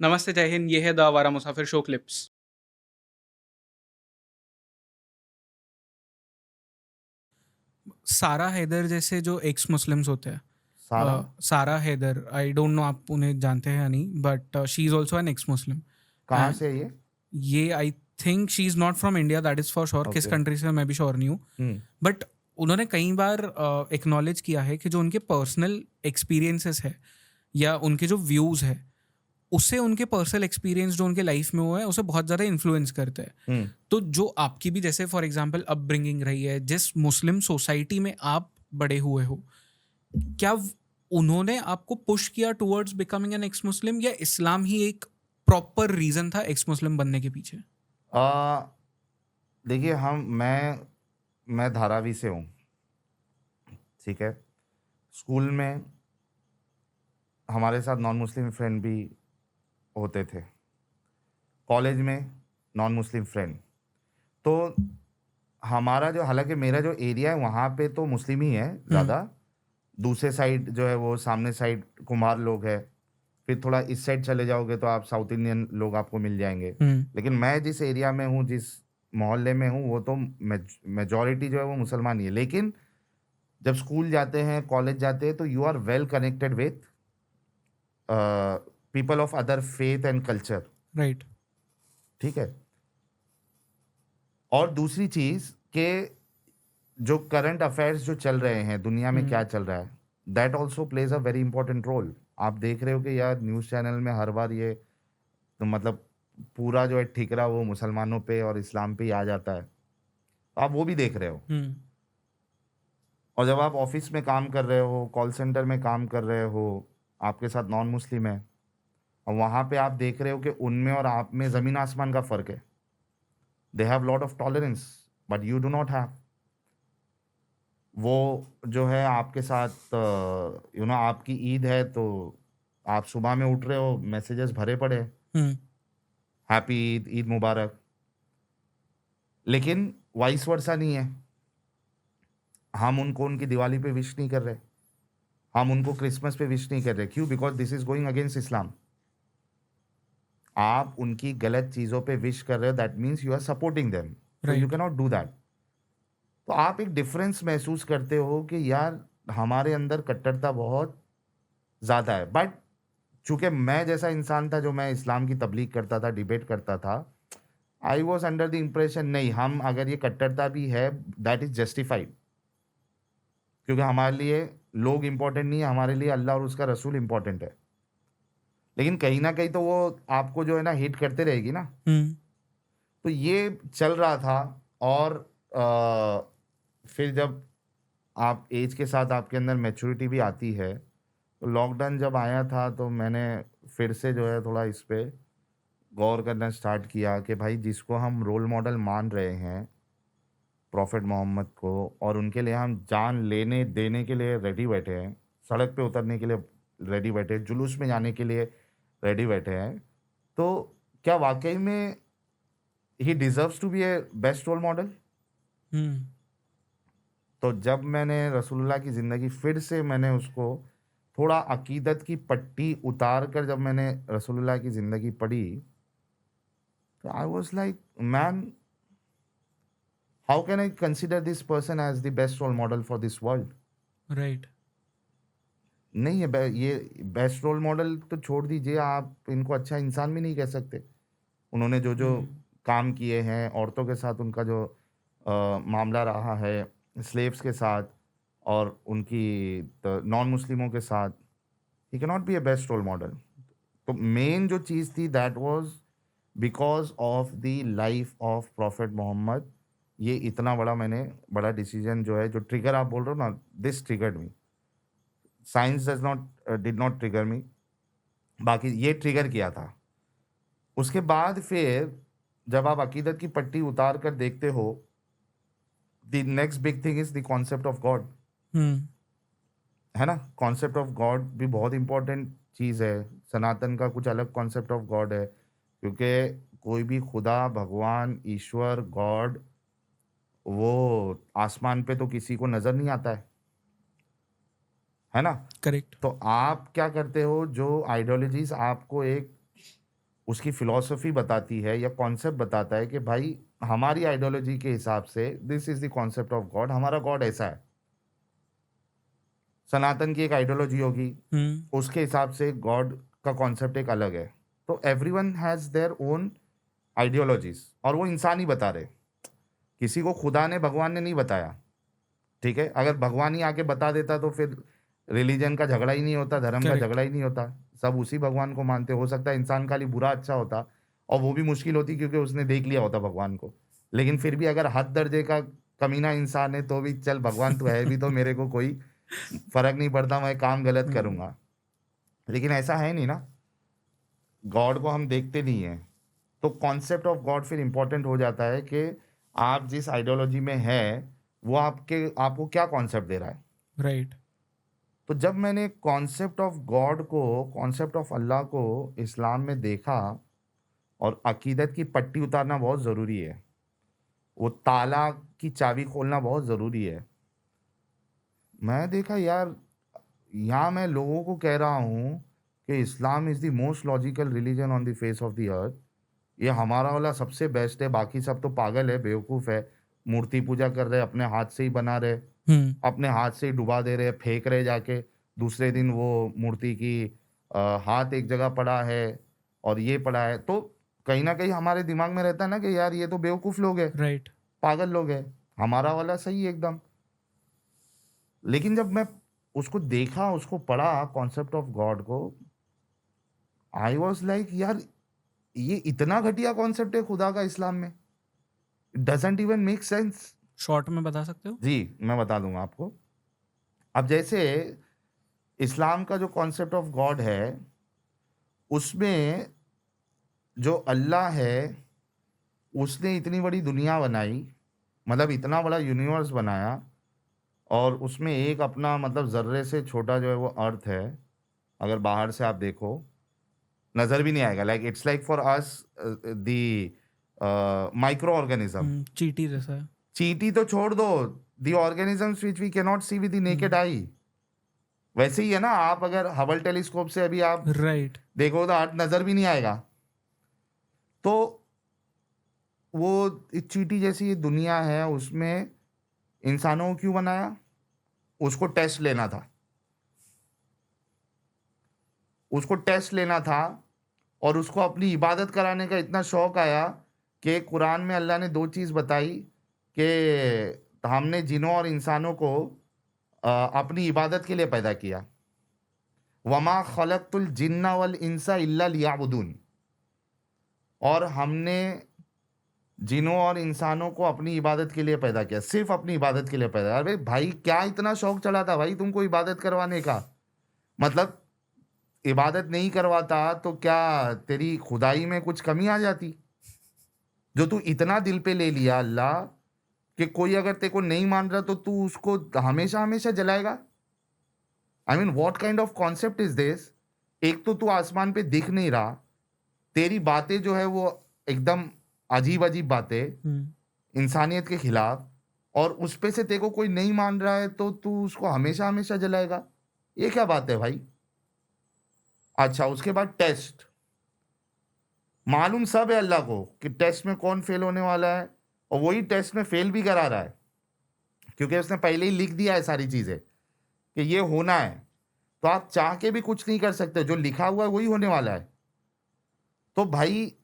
नमस्ते, जय हिंद, ये है द आवारा मुसाफिर शो क्लिप्स। सारा हैदर जैसे जो एक्स मुस्लिम्स होते हैं, सारा सारा हैदर, आई डोंट नो आप उन्हें जानते हैं या नहीं, but she is also an x मुस्लिम। कहाँ एंड से है ये? ये I think she is not from India, that is for sure. किस ओके। कंट्री से मैं भी श्योर नहीं हूँ, हम्म। बट उन्होंने कई बार एक्नॉलेज किया है कि जो उनके पर्सनल एक्सपीरियंसेस है या उनके जो व्यूज़ है, उससे उनके पर्सनल एक्सपीरियंस जो उनके लाइफ में हुआ है उसे बहुत ज़्यादा इन्फ्लुएंस करते हैं। हम्म। तो जो आपकी भी जैसे फॉर एग्जांपल अपब्रिंगिंग रही है, जिस मुस्लिम सोसाइटी में आप बड़े हुए हो, क्या उन्होंने आपको पुश किया टुवर्ड्स बिकमिंग एन एक्स मुस्लिम, या इस्लाम ही एक प्रॉपर रीजन था एक्स मुस्लिम बनने के पीछे? आ, देखिए, मैं धारावी से हूँ। ठीक है। स्कूल में हमारे साथ नॉन मुस्लिम फ्रेंड भी होते थे। कॉलेज में नॉन मुस्लिम फ्रेंड। तो हमारा जो, हालांकि मेरा जो एरिया है वहाँ पे तो मुस्लिम ही है हम्म। ज़्यादा। दूसरे साइड जो है वो सामने साइड कुम्हार लोग हैं। फिर थोड़ा इस साइड चले जाओगे तो आप साउथ इंडियन लोग आपको मिल जाएंगे। हम्म। लेकिन मैं जिस एरिया में हूँ, जिस मोहल्ले में हूँ, वो तो मेजॉरिटी जो है वो मुसलमान ही है। लेकिन जब स्कूल जाते हैं, कॉलेज जाते हैं, तो you are well connected with people of other faith and culture. Right. ठीक है। और दूसरी चीज़ के जो करंट अफेयर्स जो चल रहे हैं, दुनिया में क्या हम्म। चल रहा है, that also plays a very important role. आप देख रहे हो कि यार न्यूज़ चैनल में हर बार ये, तो मतलब पूरा जो है ठिकरा वो मुसलमानों पे और इस्लाम पे ही आ जाता है। तो आप वो भी देख रहे हो। हम्म। और जब आप ऑफिस में काम कर रहे हो, कॉल सेंटर में काम कर रहे हो, आपके साथ नॉन मुस्लिम है, और वहाँ पे आप देख रहे हो कि उनमें और आप में ज़मीन आसमान का फ़र्क है। They have lot of tolerance, but you do not have. वो जो है आपके साथ, आपकी ईद है तो आप सुबह में उठ रहे हो, मैसेजेस भरे पड़े हैं, हम्म। हैप्पी ईद, ईद मुबारक। लेकिन वाइस वर्सा नहीं है। हम उनको उनकी दिवाली पे विश नहीं कर रहे, हम उनको क्रिसमस पे विश नहीं कर रहे। क्यों? Because this is going against Islam. आप उनकी गलत चीज़ों पे विश कर रहे हो, that means you are supporting them. So you right. Can not do that. तो आप एक डिफरेंस महसूस करते हो कि यार हमारे अंदर कट्टरता बहुत ज़्यादा है। बट चूंकि मैं जैसा इंसान था जो मैं इस्लाम की तबलीग करता था, डिबेट करता था, I was under the impression नहीं, हम अगर ये कट्टरता भी है, दैट इज जस्टिफाइड। क्योंकि हमारे लिए लोग इंपॉर्टेंट नहीं है, हमारे लिए अल्लाह और उसका रसूल इंपॉर्टेंट है। लेकिन कहीं ना कहीं तो वो आपको जो है ना हिट करते रहेगी ना। हम्म। तो ये चल रहा था। और फिर जब आप एज के साथ आपके अंदर मैच्योरिटी भी आती है, तो लॉकडाउन जब आया था तो मैंने फिर से जो है थोड़ा इस पे गौर करना स्टार्ट किया कि भाई जिसको हम रोल मॉडल मान रहे हैं, प्रॉफिट मोहम्मद को, और उनके लिए हम जान लेने देने के लिए रेडी बैठे हैं, सड़क पे उतरने के लिए रेडी बैठे हैं, जुलूस में जाने के लिए रेडी बैठे हैं, तो क्या वाकई में ही deserves to be a best role model? Hmm. तो जब मैंने रसूलुल्लाह की ज़िंदगी फिर से मैंने उसको थोड़ा अकीदत की पट्टी उतार कर जब मैंने रसूलुल्लाह की ज़िंदगी पढ़ी, तो I was like, man, how can I consider this person as the best role model for this world? Right. नहीं है। ये बेस्ट रोल मॉडल तो छोड़ दीजिए, आप इनको अच्छा इंसान भी नहीं कह सकते। उन्होंने जो जो हम्म। काम किए हैं, औरतों के साथ उनका जो मामला रहा है, स्लेव्स के साथ, और उनकी नॉन मुस्लिमों के साथ, he can not be a best role model. तो मेन जो चीज़ थी, that was because of the life of prophet Mohammed. ये इतना बड़ा मैंने बड़ा डिसीजन जो है, जो ट्रिगर आप बोल रहे हो ना, this triggered me. Science does not did not trigger me, बाकी ये ट्रिगर किया था। उसके बाद फिर जब आप अकीदत की पट्टी उतार कर देखते हो, the next big thing is the concept of God. Hmm. है ना? कॉन्सेप्ट ऑफ गॉड भी बहुत इंपॉर्टेंट चीज़ है। सनातन का कुछ अलग कॉन्सेप्ट ऑफ गॉड है, क्योंकि कोई भी खुदा, भगवान, ईश्वर, गॉड, वो आसमान पे तो किसी को नज़र नहीं आता है ना? करेक्ट। तो आप क्या करते हो, जो आइडियोलॉजीज आपको एक उसकी फ़िलॉसफ़ी बताती है या कॉन्सेप्ट बताता है कि भाई हमारी आइडियोलॉजी के हिसाब से this is the concept of God, हमारा गॉड ऐसा है। सनातन की एक आइडियोलॉजी होगी, हुँ, उसके हिसाब से गॉड का कॉन्सेप्ट एक अलग है। तो everyone has their own ideologies और वो इंसान ही बता रहे। किसी को खुदा ने, भगवान ने नहीं बताया, ठीक है? अगर भगवान ही आके बता देता तो फिर रिलिजन का झगड़ा ही नहीं होता, धर्म का करेक्ट, झगड़ा ही नहीं होता। सब उसी भगवान को मानते। हो सकता है इंसान खाली बुरा अच्छा होता और वो भी मुश्किल होती क्योंकि उसने देख लिया होता भगवान को। लेकिन फिर भी अगर हद दर्जे का कमीना इंसान है तो भी चल भगवान तो है भी तो मेरे को कोई फ़र्क नहीं पड़ता, मैं काम गलत हुँ, करूँगा। लेकिन ऐसा है नहीं ना, गॉड को हम देखते नहीं हैं। तो कॉन्सेप्ट ऑफ गॉड फिर इम्पोर्टेंट हो जाता है कि आप जिस आइडियोलॉजी में हैं, वो आपको क्या कॉन्सेप्ट दे रहा है। राइट, तो जब मैंने कॉन्सेप्ट ऑफ गॉड को, कॉन्सेप्ट ऑफ अल्लाह को इस्लाम में देखा और अकीदत की पट्टी उतारना बहुत ज़रूरी है। वो ताला की चाबी खोलना बहुत ज़रूरी है। मैं देखा यार, यहाँ मैं लोगों को कह रहा हूँ कि Islam is the most logical religion on the face of the earth. ये हमारा वाला सबसे बेस्ट है, बाकी सब तो पागल है, बेवकूफ़ है। मूर्ति पूजा कर रहे, अपने हाथ से ही बना रहे, हुँ, अपने हाथ से ही डुबा दे रहे, फेंक रहे जाके। दूसरे दिन वो मूर्ति की हाथ एक जगह पड़ा है और ये पड़ा है। तो कहीं न कहीं हमारे दिमाग में रहता है ना कि यार ये तो बेवकूफ़ लोग हैं, राइट, पागल लोग हैं। हमारा वाला सही है एकदम। लेकिन जब मैं उसको देखा, उसको पढ़ा कॉन्सेप्ट ऑफ गॉड को, आई वाज़ लाइक यार ये इतना घटिया कॉन्सेप्ट है खुदा का इस्लाम में। It doesn't even make sense. Short में बता सकते हो? जी, मैं बता दूँगा आपको। अब जैसे इस्लाम का जो कॉन्सेप्ट ऑफ गॉड है, उसमें जो अल्लाह है, उसने इतनी बड़ी दुनिया बनाई, मतलब इतना बड़ा यूनिवर्स बनाया और उसमें एक अपना मतलब ज़र्रे से छोटा जो है वो अर्थ है। अगर बाहर से आप देखो, नज़र भी नहीं आएगा। Like it's like for us microorganism. Hmm, चींटी जैसा है। चींटी तो छोड़ दो, the organisms which we can not see with the naked hmm, eye. वैसे ही है ना, आप अगर हबल टेलीस्कोप से अभी आप राइट, देखो तो अर्थ नज़र भी नहीं आएगा। तो वो एक चींटी जैसी ये दुनिया है, उसमें इंसानों को क्यों बनाया? उसको टेस्ट लेना था। उसको टेस्ट लेना था और उसको अपनी इबादत कराने का इतना शौक आया कि कुरान में अल्लाह ने 2 चीज़ बताई कि हमने जिन्नों और इंसानों को अपनी इबादत के लिए पैदा किया। वमा खलक़तुल जिन्ना वल इंसा इल्ला लियअबुदून। और हमने जिन्नों और इंसानों को अपनी इबादत के लिए पैदा किया, सिर्फ़ अपनी इबादत के लिए पैदा। अरे भाई क्या इतना शौक चढ़ा था भाई तुमको इबादत करवाने का? मतलब इबादत नहीं करवाता तो क्या तेरी खुदाई में कुछ कमी आ जाती? जो तू इतना दिल पे ले लिया अल्लाह कि कोई अगर तेरे को नहीं मान रहा तो तू उसको हमेशा-हमेशा जलाएगा? I mean what kind of concept is this? एक तो तू आसमान पे दिख नहीं रहा, तेरी बातें जो है वो एकदम अजीब-अजीब बातें, हुँ, इंसानियत के खिलाफ, और उस पे से तेरे को कोई नहीं मान रहा है तो तू उसको हमेशा-हमेशा जलाएगा? ये क्या बात है भाई? अच्छा, उसके बाद टेस्ट। मालूम सब है अल्लाह को कि टेस्ट में कौन फेल होने वाला है और वही टेस्ट में फेल भी करा रहा है, क्योंकि उसने पहले ही लिख दिया है सारी चीज़ें कि ये होना है। तो आप चाह के भी कुछ नहीं कर सकते, जो लिखा हुआ है वही होने वाला है। तो भाई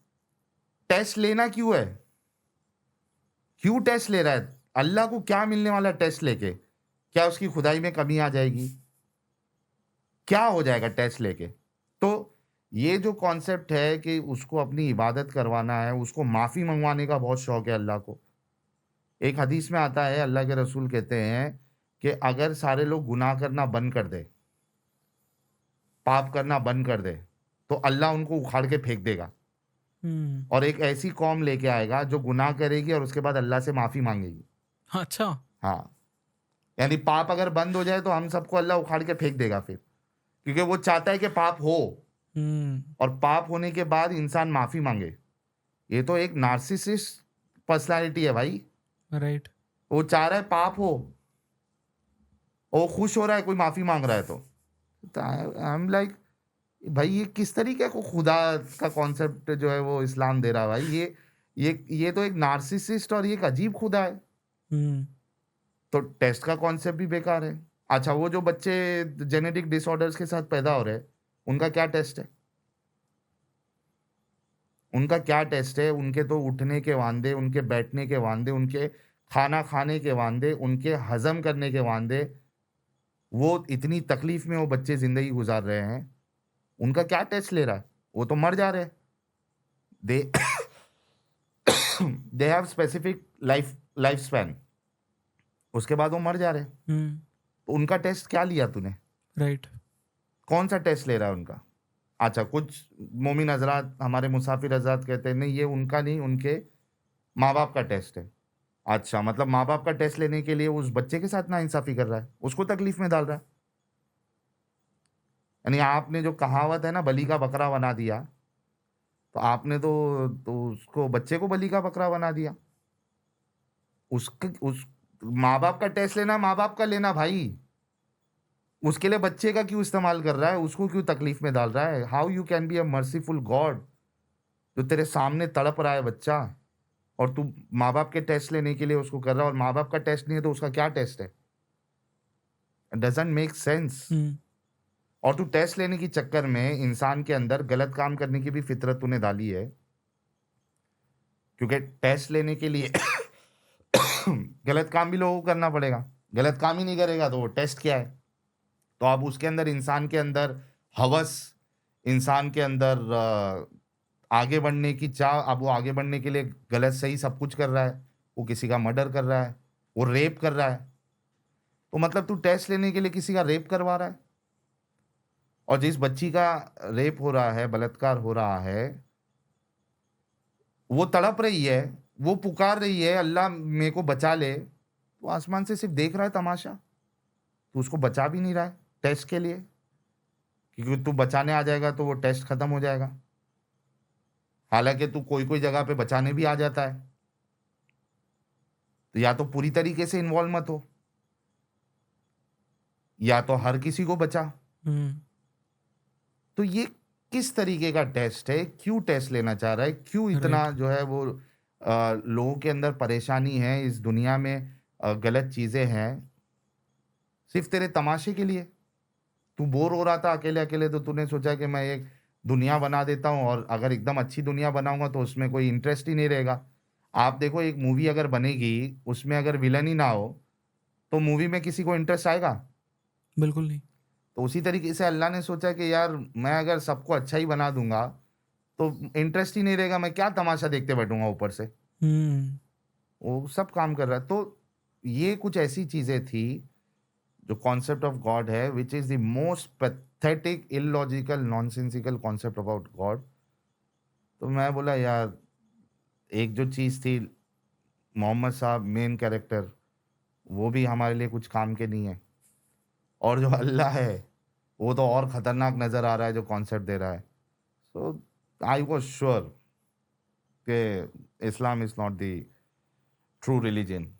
टेस्ट लेना क्यों है? क्यों टेस्ट ले रहा है? अल्लाह को क्या मिलने वाला है टेस्ट लेके? क्या उसकी खुदाई में कमी आ जाएगी? क्या हो जाएगा टेस्ट लेके? तो ये जो कॉन्सेप्ट है कि उसको अपनी इबादत करवाना है, उसको माफ़ी मँगवाने का बहुत शौक है अल्लाह को। एक हदीस में आता है, अल्लाह के रसूल कहते हैं कि अगर सारे लोग गुनाह करना बंद कर दें, पाप करना बंद कर दें, तो अल्लाह उनको उखाड़ के फेंक देगा हुँ, और एक ऐसी कौम लेके आएगा जो गुनाह करेगी और उसके बाद अल्लाह से माफ़ी माँगेगी। अच्छा, हाँ, यानी पाप अगर बंद हो जाए तो हम सबको अल्लाह उखाड़ के फेंक देगा फिर, क्योंकि वो चाहता है कि पाप हो हुँ, और पाप होने के बाद इंसान माफ़ी माँगे। ये तो एक नार्सिसिस्ट पर्सनैलिटी है भाई। राइट, वो चाह रहा है पाप हो, और वो खुश हो रहा है कोई माफ़ी माँग रहा है तो। आई एम लाइक भाई ये किस तरीके को खुदा का कॉन्सेप्ट जो है वो इस्लाम दे रहा है भाई, ये तो एक नार्सिसिस्ट और ये एक अजीब खुदा है। हुँ, तो टेस्ट का कॉन्सेप्ट भी बेकार है। अच्छा, वो जो बच्चे जेनेटिक डिसऑर्डर्स के साथ पैदा हो रहे हैं, उनका क्या टेस्ट है? उनका क्या टेस्ट है? उनके तो उठने के वांदे, उनके बैठने के वांदे, उनके खाना खाने के वांदे, उनके हज़म करने के वांदे, वो इतनी तकलीफ़ में वो बच्चे ज़िंदगी गुज़ार रहे हैं, उनका क्या टेस्ट ले रहा है? वो तो मर जा रहे हैं। They they have specific life span, उसके बाद वो मर जा रहे हैं। हुँ, तो उनका टेस्ट क्या लिया तूने? राइट। कौन-सा टेस्ट ले रहा है उनका? अच्छा, कुछ मोमिन हज़रात, हमारे मुसाफिर हज़रात कहते हैं, नहीं ये उनका नहीं, उनके माँ-बाप का टेस्ट है। अच्छा, मतलब माँ-बाप का टेस्ट लेने के लिए उस बच्चे के साथ नाइंसाफ़ी कर रहा है, उसको तकलीफ़ में डाल रहा है। यानी आपने जो कहावत है ना, बलि का बकरा बना दिया, तो आपने तो उसको बच्चे को बलि का बकरा बना दिया। उस माँ-बाप का टेस्ट लेना, माँ-बाप का लेना भाई। उसके लिए बच्चे का क्यों इस्तेमाल कर रहा है? उसको क्यों तकलीफ़ में डाल रहा है? How you can be a merciful God? जो तेरे सामने तड़प रहा है बच्चा और तू माँ-बाप के टेस्ट लेने के लिए उसको कर रहा है और माँ-बाप का टेस्ट नहीं है तो उसका क्या टेस्ट है? It doesn't make sense. Hmm, और तू टेस्ट लेने के चक्कर में इंसान के अंदर गलत काम करने की भी फ़ितरत तूने डाली है, क्योंकि टेस्ट लेने के लिए गलत काम भी लोगों को करना पड़ेगा। गलत काम ही नहीं करेगा तो वो टेस्ट क्या है? तो अब उसके अंदर इंसान के अंदर हवस, इंसान के अंदर आगे बढ़ने की चाह, अब वो आगे बढ़ने के लिए गलत-सही सब कुछ कर रहा है। वो किसी का मर्डर कर रहा है, वो रेप कर रहा है। तो मतलब तू टेस्ट लेने के लिए किसी का रेप करवा रहा है? और जिस बच्ची का रेप हो रहा है, बलात्कार हो रहा है, वो तड़प रही है, वो पुकार रही है, "अल्लाह मेरे को बचा ले।" तो आसमान से सिर्फ़ देख रहा है तमाशा। तू उसको बचा भी नहीं रहा है टेस्ट के लिए, क्योंकि तू बचाने आ जाएगा तो वो टेस्ट खत्म हो जाएगा। हालाँकि तू कोई-कोई जगह पे बचाने भी आ जाता है। तो या तो पूरी तरीके से इन्वॉल्व मत हो, या तो हर किसी को बचा। हुँ, तो ये किस तरीके का टेस्ट है? क्यों टेस्ट लेना चाह रहा है? क्यों राइट। इतना जो है वो लोगों के अंदर परेशानी है, इस दुनिया में गलत चीज़ें हैं, सिर्फ़ तेरे तमाशे के लिए? तू बोर हो रहा था अकेले-अकेले तो तूने सोचा कि मैं एक दुनिया बना देता हूँ और अगर एकदम अच्छी दुनिया बनाऊँगा तो उसमें कोई इंटरेस्ट ही नहीं रहेगा। आप देखो एक मूवी अगर बनेगी, उसमें अगर विलेन ही ना हो, तो मूवी में किसी को इंटरेस्ट आएगा? बिल्कुल नहीं। तो उसी तरीके से अल्लाह ने सोचा कि यार मैं अगर सबको अच्छा ही बना दूँगा, तो इंटरेस्ट ही नहीं रहेगा, मैं क्या तमाशा देखते बैठूँगा ऊपर से। हुँ, वो सब काम कर रहा है। तो ये कुछ ऐसी चीज़ें थी, जो कॉन्सेप्ट ऑफ गॉड है, which is the most pathetic, illogical, nonsensical concept about God. तो मैं बोला यार, एक जो चीज़ थी, मोहम्मद साहब मेन कैरेक्टर, वो भी हमारे लिए कुछ काम के नहीं है। और जो अल्लाह है, वो तो और खतरनाक नज़र आ रहा है जो कॉन्सेप्ट दे रहा है। सो आई वाज़ श्योर कि Islam is not the true religion.